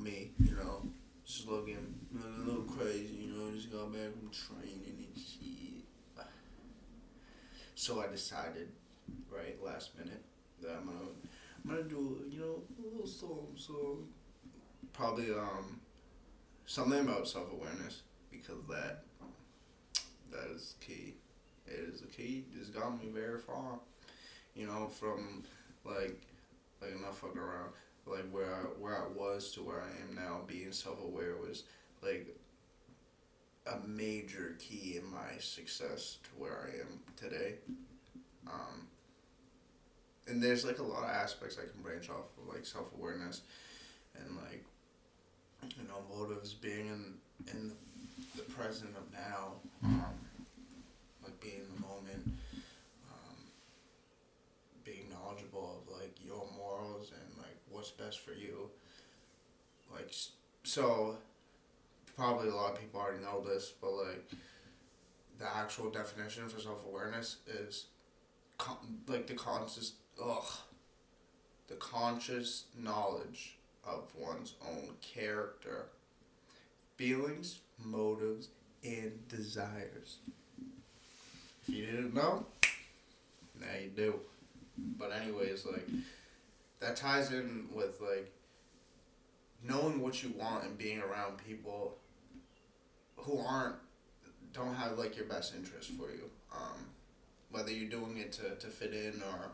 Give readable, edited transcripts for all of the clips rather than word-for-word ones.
me, just looking a little crazy, just got back from training and shit. So I decided, right, last minute, that I'm gonna do, a little song. Probably something about self awareness because that is key. It is a key. It's got me very far. From like not fucking around. Like where I was to where I am now, being self aware was like a major key in my success to where I am today. Um, and there's like a lot of aspects I can branch off of, like self awareness and like motives, being in the present of now, like being in the moment, um, being knowledgeable of like your morals and like what's best for you. Like so, probably a lot of people already know this, but like the actual definition for self awareness is like the conscious knowledge of one's own character, feelings, motives, and desires. If you didn't know, now you do. But anyways, like that ties in with like knowing what you want and being around people who don't have like your best interest for you. Whether you're doing it to fit in or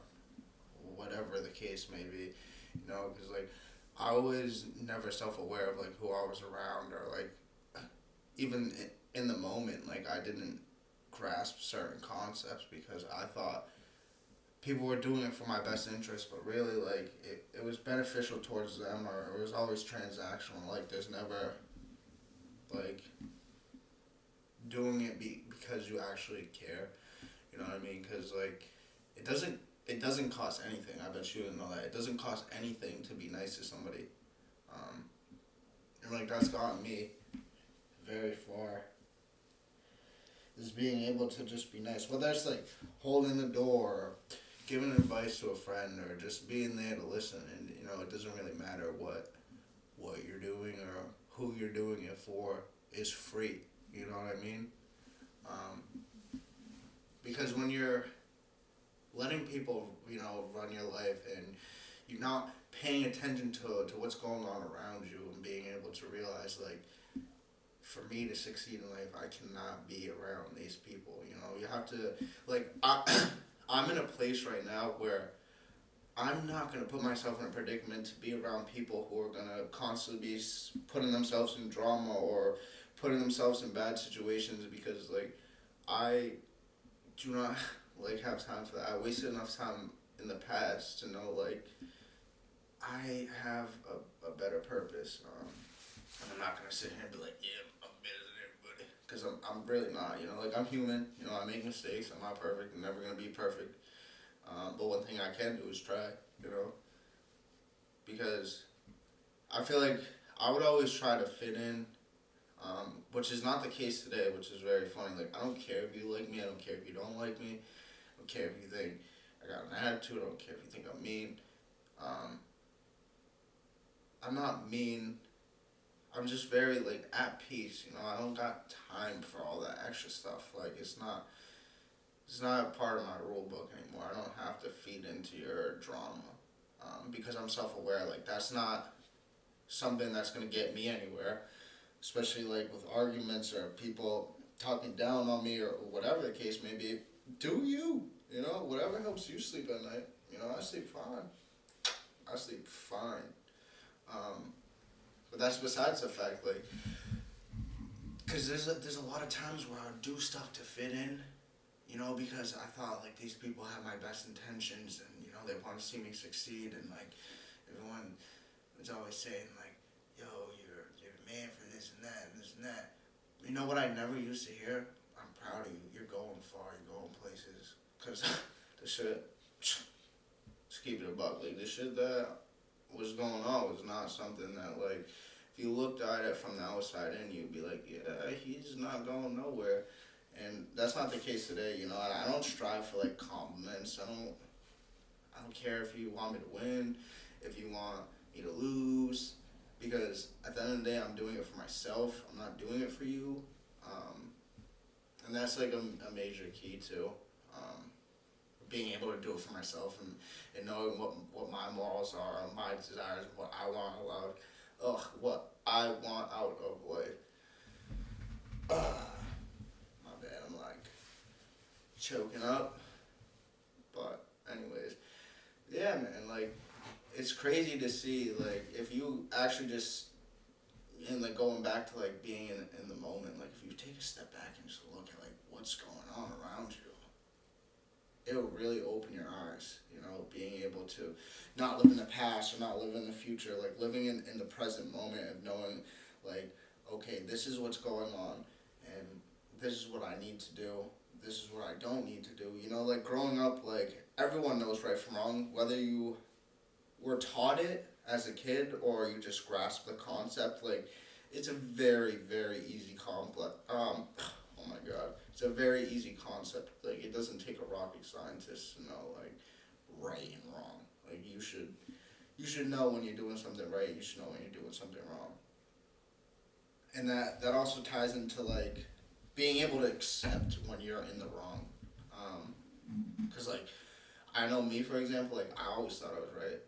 whatever the case may be, because like I was never self aware of like who I was around or like even in the moment, like I didn't grasp certain concepts because I thought people were doing it for my best interest, but really like it was beneficial towards them or it was always transactional. Like there's never like doing it because you actually care. You know what I mean? Because like it doesn't it doesn't cost anything. I bet you didn't know that. It doesn't cost anything to be nice to somebody. Um, and like that's gotten me very far. Is being able to just be nice. Whether it's like holding the door, or giving advice to a friend, or just being there to listen. And it doesn't really matter what you're doing or who you're doing it for. Is free. You know what I mean? Um, because when you're letting people, run your life and you're not paying attention to what's going on around you and being able to realize like for me to succeed in life I cannot be around these people. You have to like I'm in a place right now where I'm not going to put myself in a predicament to be around people who are going to constantly be putting themselves in drama or putting themselves in bad situations because like I do not like have time for that. I wasted enough time in the past to know like I have a better purpose. And I'm not gonna sit here and be like, yeah, I'm better than everybody, because I'm really not. Like I'm human. I make mistakes. I'm not perfect. I'm never gonna be perfect. But one thing I can do is try. You know, because I feel like I would always try to fit in, which is not the case today, which is very funny. Like, I don't care if you like me, I don't care if you don't like me, I don't care if you think I got an attitude, I don't care if you think I'm mean. Um, I'm not mean. I'm just very, like, at peace, I don't got time for all that extra stuff. Like, it's not a part of my rule book anymore. I don't have to feed into your drama, because I'm self aware. Like, that's not something that's going to get me anywhere, especially like with arguments or people talking down on me or whatever the case may be. Do you? Whatever helps you sleep at night. I sleep fine. I sleep fine. Um, but that's besides the fact, like, because there's a lot of times where I would do stuff to fit in, because I thought like these people have my best intentions and they want to see me succeed and like everyone was always saying like, yo, you're the man for this and that and this and that. You know what I never used to hear? I'm proud of you. You're going far. You're going places. Cause the shit, just keep it a buck. Like the shit that was going on was not something that like, if you looked at it from the outside in, you'd be like, yeah, he's not going nowhere. And that's not the case today. I don't strive for like compliments. I don't care if you want me to win, if you want me to lose. because at the end of the day, I'm doing it for myself. I'm not doing it for you. Um, and that's like a major key too. Um, Being able to do it for myself, and knowing what my morals are, my desires, what I want out loud, what I want out of life. My bad, I'm like choking up. But anyways, yeah, man, like it's crazy to see, like, if you actually just, and like going back to like being in the moment, like if you take a step back and just look at like what's going on around you, it'll really open your eyes, you know, being able to not live in the past or not live in the future, like living in the present moment of knowing, like, okay, this is what's going on, and this is what I need to do, this is what I don't need to do, you know, like growing up, like, everyone knows right from wrong, whether you were taught it as a kid or you just grasp the concept, like, it's a very, very easy complex, oh my god, it's a very easy concept. Like it doesn't take a rocket scientist to know like right and wrong. Like you should know when you're doing something right. You should know when you're doing something wrong. And that also ties into like being able to accept when you're in the wrong. Cause like I know me for example. Like I always thought I was right.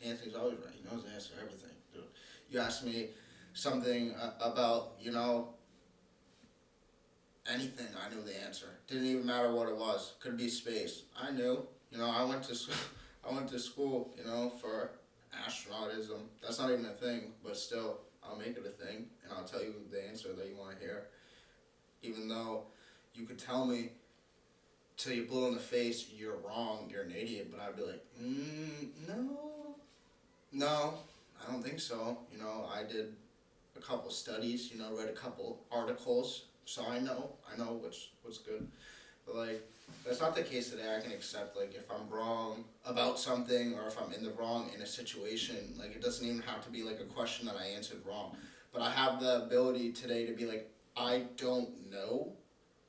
Anthony's always right. He knows the answer to everything, dude. You ask me something about anything, I knew the answer. Didn't even matter what it was. Could be space. I knew. You know, I went to I went to school. You know, for astronautism. That's not even a thing, but still, I'll make it a thing, and I'll tell you the answer that you want to hear. Even though you could tell me till you blue in the face, you're wrong, you're an idiot, but I'd be like, no, I don't think so. You know, I did a couple studies. You know, read a couple articles, so I know what's good. But like, that's not the case today. I can accept like if I'm wrong about something or if I'm in the wrong in a situation. Like it doesn't even have to be like a question that I answered wrong, but I have the ability today to be like, I don't know.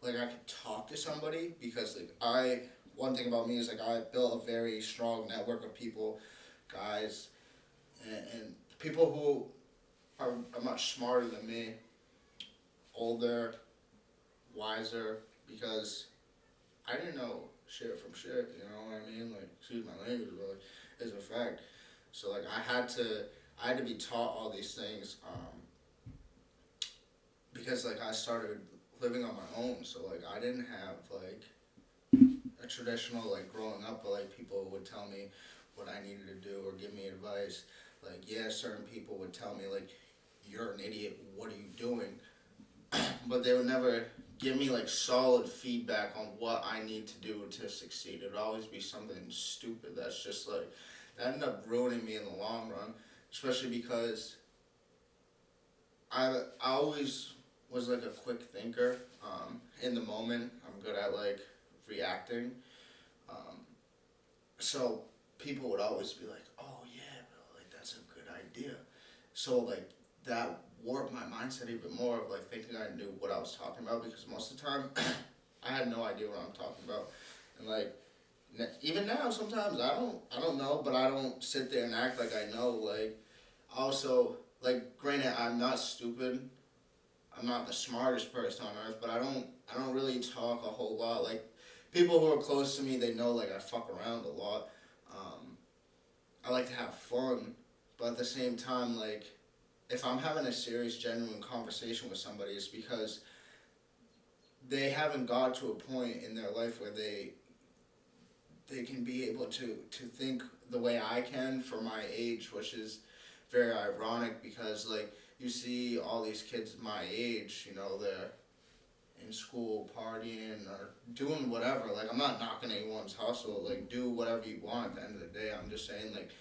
Like I could talk to somebody because like one thing about me is like I built a very strong network of people, guys, and people who are much smarter than me, older, wiser, because I didn't know shit from shit, you know what I mean? Like, excuse my language, but like, it's a fact. So like, I had to be taught all these things, because like I started living on my own. So like, I didn't have like a traditional like growing up, but like people would tell me what I needed to do or give me advice. Like, yeah, certain people would tell me like, you're an idiot. What are you doing? But they would never give me like solid feedback on what I need to do to succeed. It would always be something stupid that's just like that ended up ruining me in the long run. Especially because I always was like a quick thinker. In the moment, I'm good at like reacting. Um, so people would always be like, "Oh yeah, bro, like that's a good idea." So like that warped my mindset even more of like thinking I knew what I was talking about because most of the time I had no idea what I'm talking about, and like even now sometimes I don't know, but I don't sit there and act like I know. Like also like granted I'm not stupid, I'm not the smartest person on earth, but I don't really talk a whole lot. Like people who are close to me, they know like I fuck around a lot. Um, I like to have fun, but at the same time like if I'm having a serious, genuine conversation with somebody, it's because they haven't got to a point in their life where they can be able to think the way I can for my age, which is very ironic because like you see all these kids my age, you know, they're in school partying or doing whatever. Like I'm not knocking anyone's hustle. Like do whatever you want. At the end of the day, I'm just saying like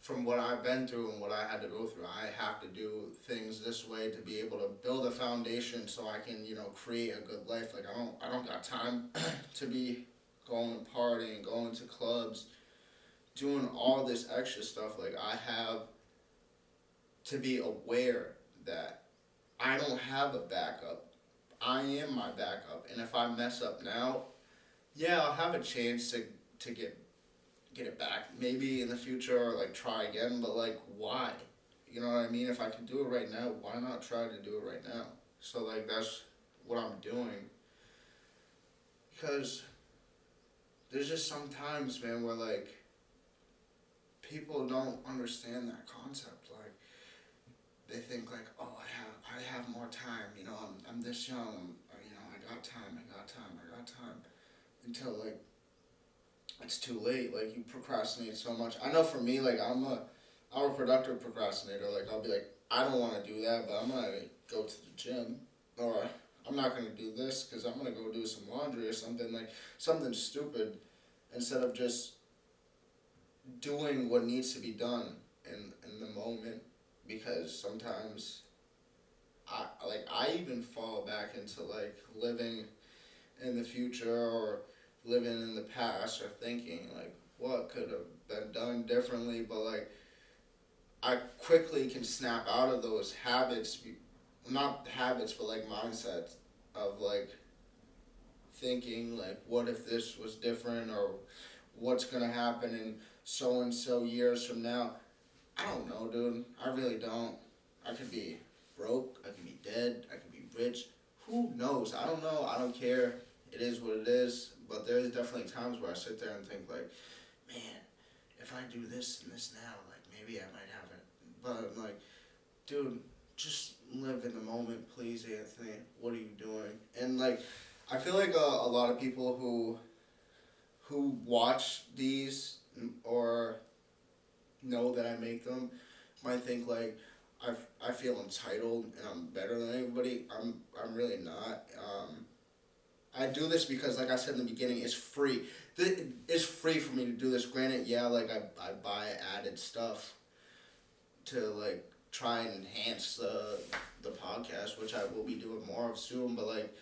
from what I've been through and what I had to go through, I have to do things this way to be able to build a foundation so I can, you know, create a good life. Like I don't got time to be going to partying, going to clubs, doing all this extra stuff. Like I have to be aware that I don't have a backup. I am my backup, and if I mess up now, yeah, I'll have a chance to get it back maybe in the future or like try again. But like, why? You know what I mean? If I can do it right now, why not try to do it right now? So like that's what I'm doing. Because there's just some times, man, where like people don't understand that concept. Like they think like, oh, I have more time. You know, I'm this young. You know, I got time. I got time. I got time. Until like it's too late. Like you procrastinate so much. I know for me, like I'm a productive procrastinator. Like I'll be like, I don't want to do that, but I'm gonna go to the gym, or I'm not gonna do this because I'm gonna go do some laundry or something, like something stupid, instead of just doing what needs to be done in the moment. Because sometimes I even fall back into like living in the future or living in the past or thinking like what could have been done differently, but like I quickly can snap out of those habits, not habits, but like mindsets of like thinking like, what if this was different, or what's gonna happen in so and so years from now. I don't know, dude. I really don't. I could be broke. I could be dead. I could be rich. Who knows? I don't know. I don't care. It is what it is. But there's definitely times where I sit there and think like, man, if I do this and this now, like maybe I might have it. But I'm like, dude, just live in the moment, please, Anthony. What are you doing? And like, I feel like a lot of people who watch these or know that I make them might think like I feel entitled and I'm better than anybody. I'm really not. I do this because, like I said in the beginning, it's free. It's free for me to do this. Granted, yeah, like I buy added stuff to like try and enhance the podcast, which I will be doing more of soon. But like,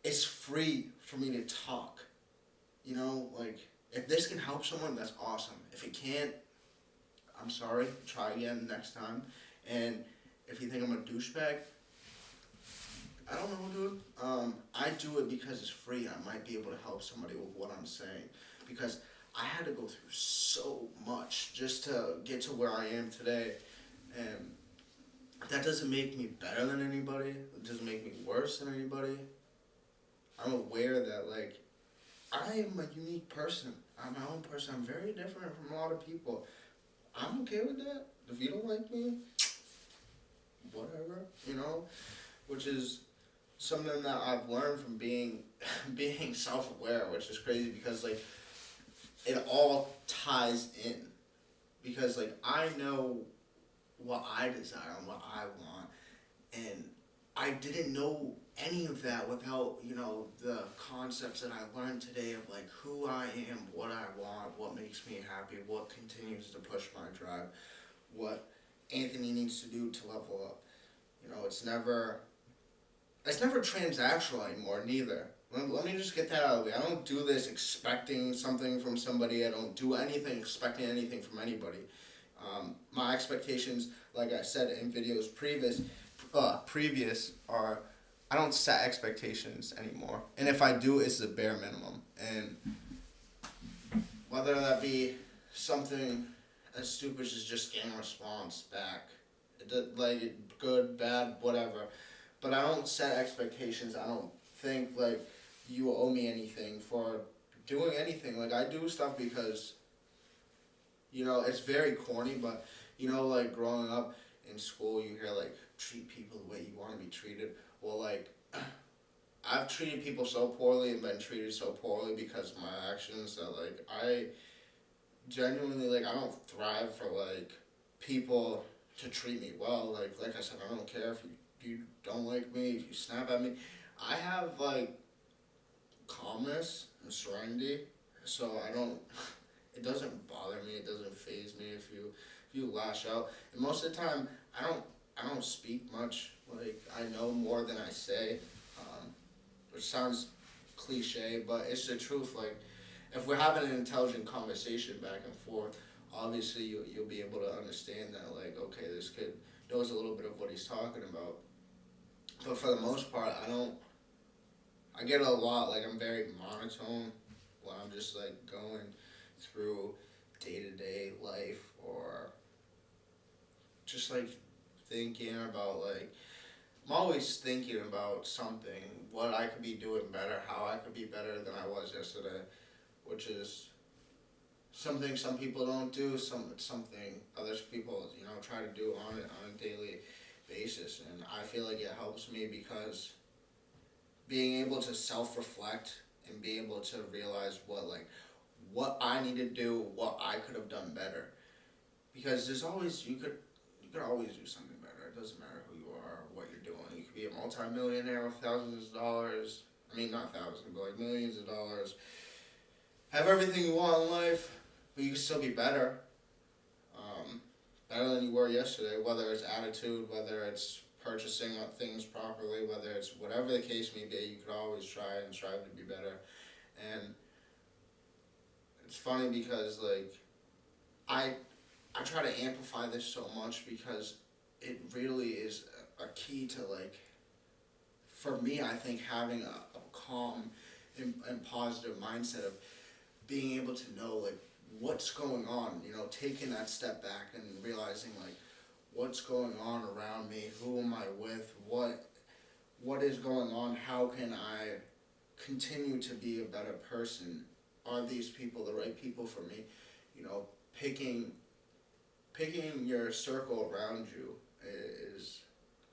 it's free for me to talk. You know, like if this can help someone, that's awesome. If it can't, I'm sorry. Try again next time. And if you think I'm a douchebag, I don't know, dude. I do it because it's free. I might be able to help somebody with what I'm saying, because I had to go through so much just to get to where I am today, and that doesn't make me better than anybody. It doesn't make me worse than anybody. I'm aware that like I am a unique person. I'm my own person. I'm very different from a lot of people. I'm okay with that. If you don't like me, whatever, you know, which is something that I've learned from being being self-aware, which is crazy because like it all ties in, because like I know what I desire and what I want, and I didn't know any of that without, you know, the concepts that I learned today of like who I am, what I want, what makes me happy, what continues to push my drive, what Anthony needs to do to level up. You know, it's never transactional anymore, neither. Let me just get that out of the way. I don't do this expecting something from somebody. I don't do anything expecting anything from anybody. My expectations, like I said in videos previous, are I don't set expectations anymore. And if I do, it's the bare minimum. And whether that be something as stupid as just getting a response back, like good, bad, whatever. But I don't set expectations. I don't think like you owe me anything for doing anything. Like I do stuff because, you know, it's very corny, but you know, like growing up in school, you hear like treat people the way you want to be treated. Well, like I've treated people so poorly and been treated so poorly because of my actions that like I genuinely like I don't thrive for like people to treat me well. Like I said, I don't care if you don't like me, if you snap at me. I have like calmness and serenity, so I don't. It doesn't bother me. It doesn't faze me if you lash out. And most of the time, I don't speak much. Like I know more than I say, which sounds cliche, but it's the truth. Like if we're having an intelligent conversation back and forth, obviously you'll be able to understand that. Like okay, this kid knows a little bit of what he's talking about. But for the most part, I don't. I get a lot. Like I'm very monotone when I'm just like going through day to day life or just like thinking about like I'm always thinking about something, what I could be doing better, how I could be better than I was yesterday, which is something some people don't do, something other people try to do on a daily basis, and I feel like it helps me because being able to self reflect and be able to realize what I need to do, what I could have done better, because there's always you could always do something better. It doesn't matter who you are or what you're doing. You could be a multimillionaire with thousands of dollars. I mean, not thousands, but like millions of dollars. Have everything you want in life, but you can still be better. Better than you were yesterday, whether it's attitude, whether it's purchasing things properly, whether it's whatever the case may be, you could always try and strive to be better. And it's funny because like I try to amplify this so much because it really is a key to like for me I think having a calm and positive mindset of being able to know like what's going on, taking that step back and realizing like what's going on around me, who am I with, what is going on, how can I continue to be a better person, are these people the right people for me, picking your circle around you is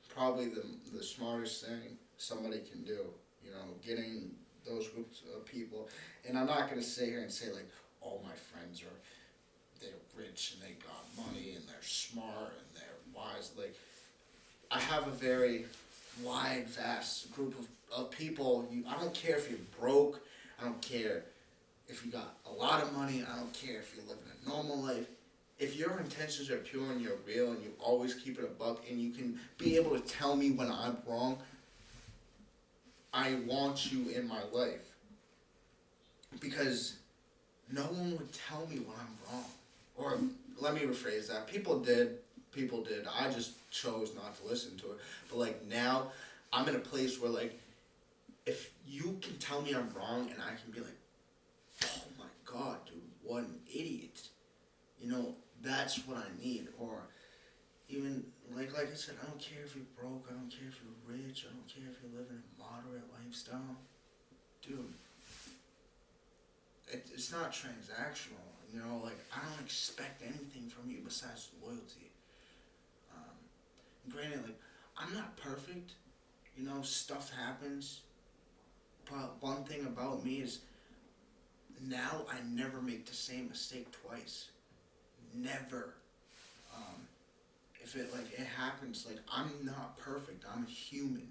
probably the smartest thing somebody can do, getting those groups of people, and I'm not going to sit here and say like all my friends they're rich and they got money and they're smart and they're wise. Like I have a very wide, vast group of people. I don't care if you're broke. I don't care if you got a lot of money. I don't care if you're living a normal life. If your intentions are pure and you're real and you always keep it a buck and you can be able to tell me when I'm wrong, I want you in my life. Because no one would tell me when I'm wrong. Or let me rephrase that. People did. I just chose not to listen to it. But like now, I'm in a place where like, if you can tell me I'm wrong and I can be like, oh my God, dude, what an idiot. That's what I need. Or even like I said, I don't care if you're broke. I don't care if you're rich. I don't care if you're living a moderate lifestyle. Dude, it's not transactional. Like I don't expect anything from you besides loyalty. Granted, like I'm not perfect. Stuff happens. But one thing about me is now I never make the same mistake twice. Never. If it happens, like I'm not perfect. I'm human.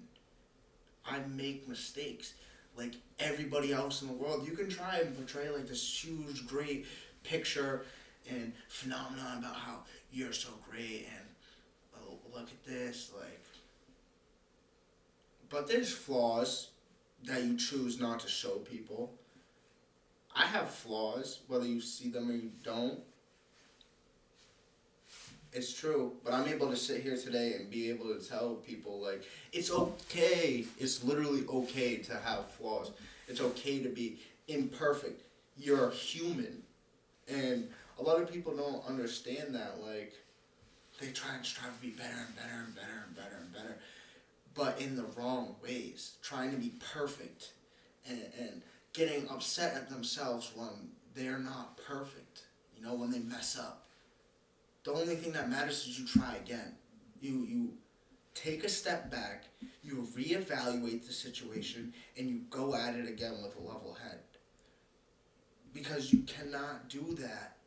I make mistakes. Like everybody else in the world, you can try and portray like this huge, great picture and phenomenon about how you're so great and oh, look at this, like. But there's flaws that you choose not to show people. I have flaws, whether you see them or you don't. It's true, but I'm able to sit here today and be able to tell people, like, it's okay. It's literally okay to have flaws. It's okay to be imperfect. You're human. And a lot of people don't understand that. Like, they try and strive to be better and better and better and better and better, but in the wrong ways. Trying to be perfect and getting upset at themselves when they're not perfect, when they mess up. The only thing that matters is you try again. You take a step back, you reevaluate the situation, and you go at it again with a level head. Because you cannot do that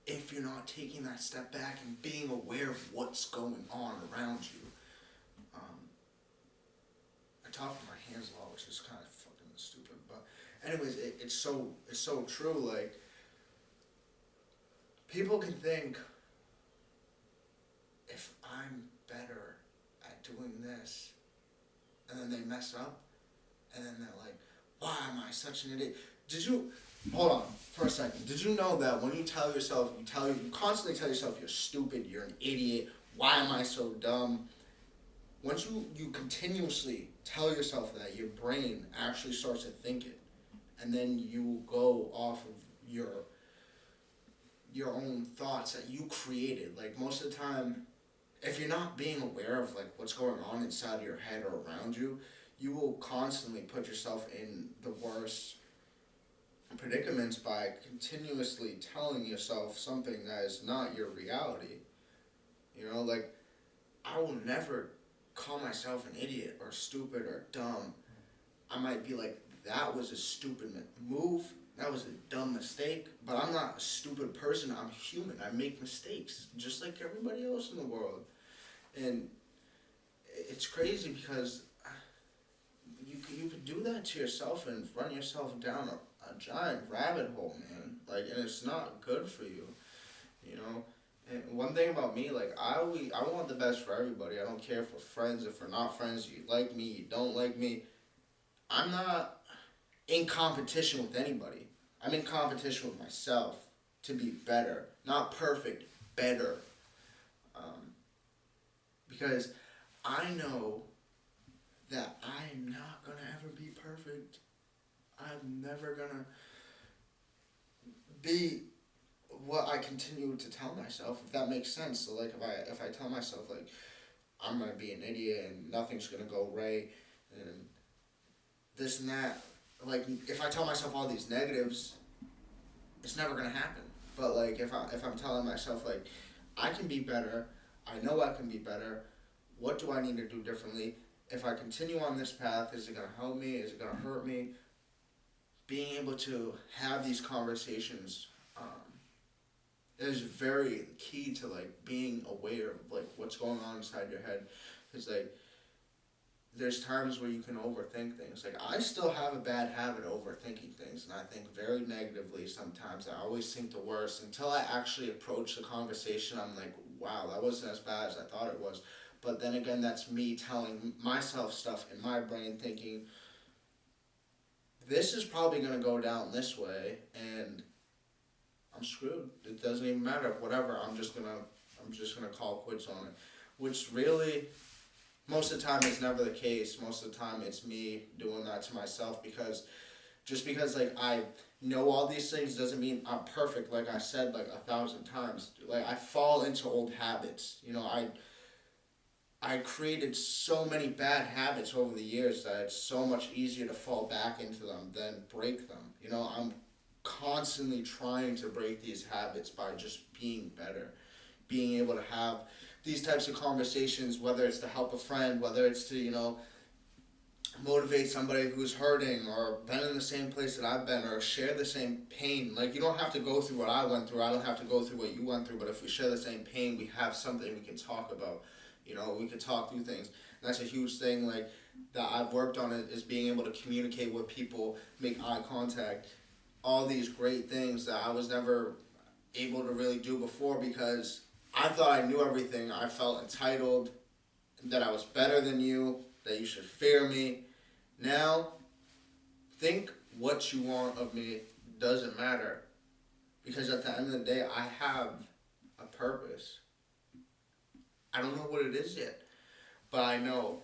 if you're not taking that step back and being aware of what's going on around you. I talk with my hands a lot, which is kind of fucking stupid. But anyways, it's so true. Like, people can think, if I'm better at doing this, and then they mess up, and then they're like, why am I such an idiot? Hold on for a second. Did you know that when you tell yourself, you constantly tell yourself you're stupid, you're an idiot, why am I so dumb? Once you continuously tell yourself that, your brain actually starts to think it. And then you go off of your own thoughts that you created. Like most of the time, if you're not being aware of like what's going on inside your head or around you, you will constantly put yourself in the worst predicaments by continuously telling yourself something that is not your reality. Like I will never call myself an idiot or stupid or dumb. I might be like, that was a stupid move. That was a dumb mistake. But I'm not a stupid person. I'm human. I make mistakes just like everybody else in the world. And it's crazy because you could do that to yourself and run yourself down a giant rabbit hole, man. Like, and it's not good for you, you know. And one thing about me, like I want the best for everybody. I don't care if we're friends, if we're not friends. You like me, you don't like me. I'm not in competition with anybody. I'm in competition with myself to be better, not perfect, better. Um, because I know that I'm not gonna ever be perfect. I'm never gonna be what I continue to tell myself, if that makes sense. So like if I tell myself like I'm gonna be an idiot and nothing's gonna go right and this and that, like if I tell myself all these negatives, it's never gonna happen. But like if I'm telling myself like I can be better, I know I can be better. What do I need to do differently? If I continue on this path, is it gonna help me? Is it gonna hurt me? Being able to have these conversations is very key to like being aware of like what's going on inside your head. Because like there's times where you can overthink things. Like I still have a bad habit of overthinking things, and I think very negatively sometimes. I always think the worst until I actually approach the conversation. I'm like, wow, that wasn't as bad as I thought it was. But then again, that's me telling myself stuff in my brain, thinking this is probably gonna go down this way, and I'm screwed. It doesn't even matter. Whatever. I'm just gonna call quits on it, which really most of the time it's never the case. Most of the time it's me doing that to myself because just because like I know all these things doesn't mean I'm perfect. Like I said like 1,000 times, like I fall into old habits. I created so many bad habits over the years that it's so much easier to fall back into them than break them. I'm constantly trying to break these habits by just being better, being able to have these types of conversations, whether it's to help a friend, whether it's to, motivate somebody who's hurting or been in the same place that I've been or share the same pain. Like, you don't have to go through what I went through. I don't have to go through what you went through. But if we share the same pain, we have something we can talk about. We can talk through things. And that's a huge thing, like, that I've worked on is being able to communicate with people, make eye contact, all these great things that I was never able to really do before because I thought I knew everything. I felt entitled, that I was better than you, that you should fear me. Now, think what you want of me doesn't matter. Because at the end of the day, I have a purpose. I don't know what it is yet, but I know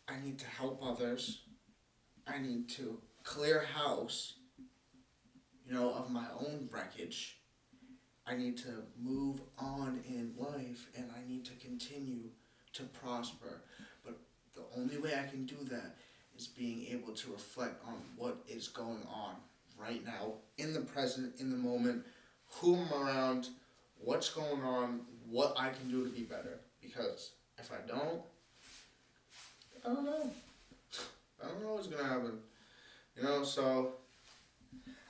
I need to help others. I need to clear house, of my own wreckage. I need to move on in life and I need to continue to prosper. But the only way I can do that is being able to reflect on what is going on right now, in the present, in the moment, who I'm around, what's going on, what I can do to be better. Because if I don't, I don't know. I don't know what's going to happen. So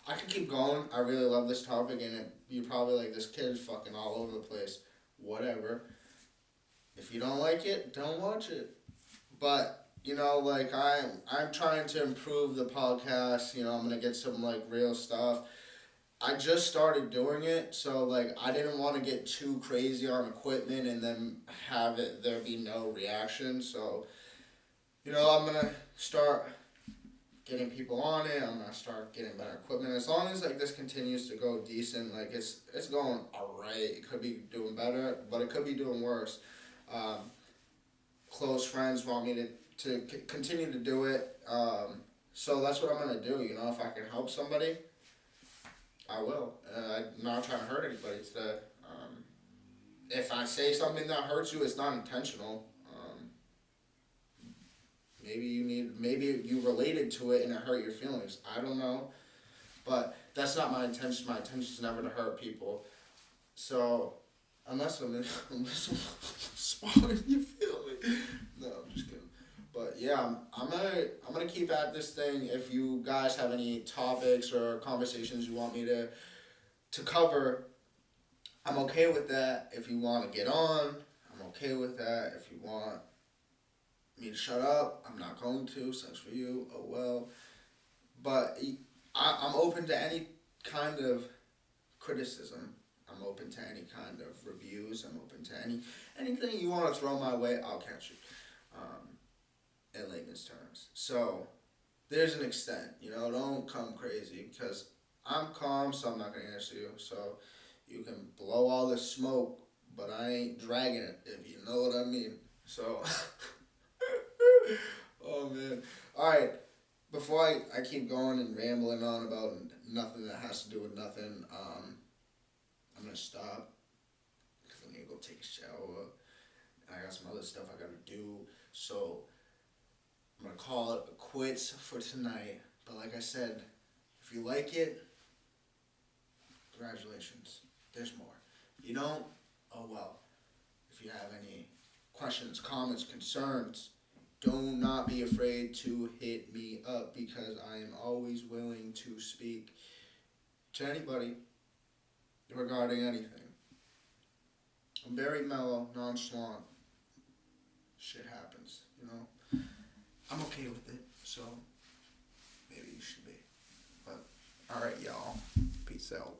I could keep going. I really love this topic, and you're probably like, this kid is fucking all over the place. Whatever. If you don't like it, don't watch it. But, like, I'm trying to improve the podcast. I'm going to get some, like, real stuff. I just started doing it, so, like, I didn't want to get too crazy on equipment and then there be no reaction. So, I'm going to start getting people on it. I'm gonna start getting better equipment. As long as like this continues to go decent, like it's going alright. It could be doing better, but it could be doing worse. Close friends want me to continue to do it. So that's what I'm gonna do. If I can help somebody, I will. I'm not trying to hurt anybody today. If I say something that hurts you, it's not intentional. Maybe you related to it and it hurt your feelings. I don't know, but that's not my intention. My intention is never to hurt people. So, unless I'm spoiling your feelings. No, I'm just kidding. But yeah, I'm gonna keep at this thing. If you guys have any topics or conversations you want me to cover, I'm okay with that. If you want to get on, I'm okay with that. If you want me to shut up, I'm not going to. Sucks for you. Oh well. But I'm open to any kind of criticism. I'm open to any kind of reviews. I'm open to anything you want to throw my way. I'll catch it. In layman's terms. So there's an extent. Don't come crazy because I'm calm, so I'm not gonna answer you. So you can blow all the smoke, but I ain't dragging it. If you know what I mean. So. Oh man. All right. Before I keep going and rambling on about nothing that has to do with nothing, I'm gonna stop because I'm gonna go take a shower. I got some other stuff I gotta do. So I'm gonna call it quits for tonight. But like I said, if you like it, congratulations. There's more. If you don't, oh well. If you have any questions, comments, concerns, do not be afraid to hit me up because I am always willing to speak to anybody regarding anything. I'm very mellow, nonchalant. Shit happens, I'm okay with it, so maybe you should be. But, alright, y'all. Peace out.